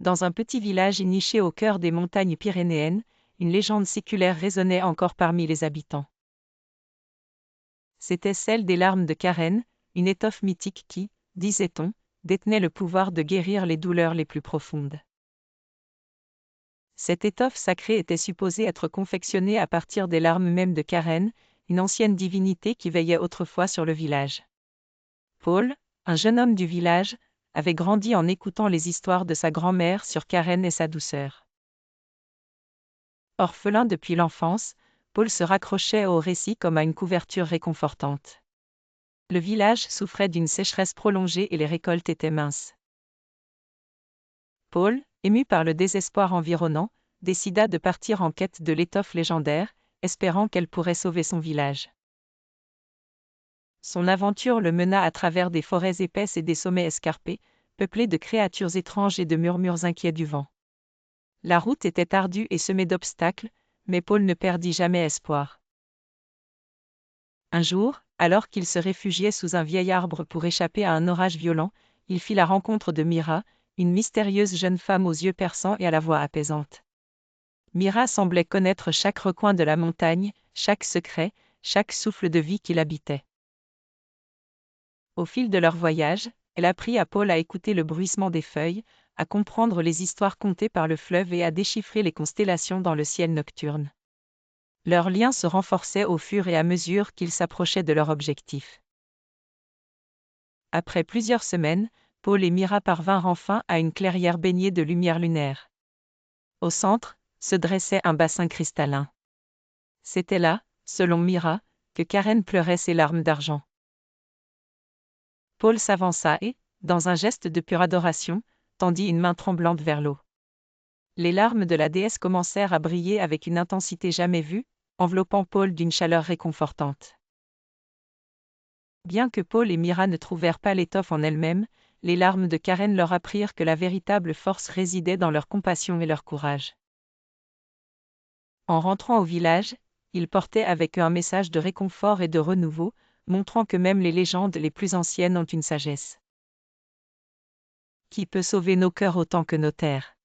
Dans un petit village niché au cœur des montagnes pyrénéennes, une légende séculaire résonnait encore parmi les habitants. C'était celle des larmes de Karen, une étoffe mythique qui, disait-on, détenait le pouvoir de guérir les douleurs les plus profondes. Cette étoffe sacrée était supposée être confectionnée à partir des larmes même de Karen, une ancienne divinité qui veillait autrefois sur le village. Paul, un jeune homme du village, avait grandi en écoutant les histoires de sa grand-mère sur Karen et sa douceur. Orphelin depuis l'enfance, Paul se raccrochait au récit comme à une couverture réconfortante. Le village souffrait d'une sécheresse prolongée et les récoltes étaient minces. Paul, ému par le désespoir environnant, décida de partir en quête de l'étoffe légendaire, espérant qu'elle pourrait sauver son village. Son aventure le mena à travers des forêts épaisses et des sommets escarpés, peuplés de créatures étranges et de murmures inquiets du vent. La route était ardue et semée d'obstacles, mais Paul ne perdit jamais espoir. Un jour, alors qu'il se réfugiait sous un vieil arbre pour échapper à un orage violent, il fit la rencontre de Mira, une mystérieuse jeune femme aux yeux perçants et à la voix apaisante. Mira semblait connaître chaque recoin de la montagne, chaque secret, chaque souffle de vie qui l'habitait. Au fil de leur voyage, elle apprit à Paul à écouter le bruissement des feuilles, à comprendre les histoires contées par le fleuve et à déchiffrer les constellations dans le ciel nocturne. Leur lien se renforçait au fur et à mesure qu'ils s'approchaient de leur objectif. Après plusieurs semaines, Paul et Mira parvinrent enfin à une clairière baignée de lumière lunaire. Au centre, se dressait un bassin cristallin. C'était là, selon Mira, que Karen pleurait ses larmes d'argent. Paul s'avança et, dans un geste de pure adoration, tendit une main tremblante vers l'eau. Les larmes de la déesse commencèrent à briller avec une intensité jamais vue, enveloppant Paul d'une chaleur réconfortante. Bien que Paul et Mira ne trouvèrent pas l'étoffe en elle-même, les larmes de Karen leur apprirent que la véritable force résidait dans leur compassion et leur courage. En rentrant au village, ils portaient avec eux un message de réconfort et de renouveau, montrant que même les légendes les plus anciennes ont une sagesse qui peut sauver nos cœurs autant que nos terres.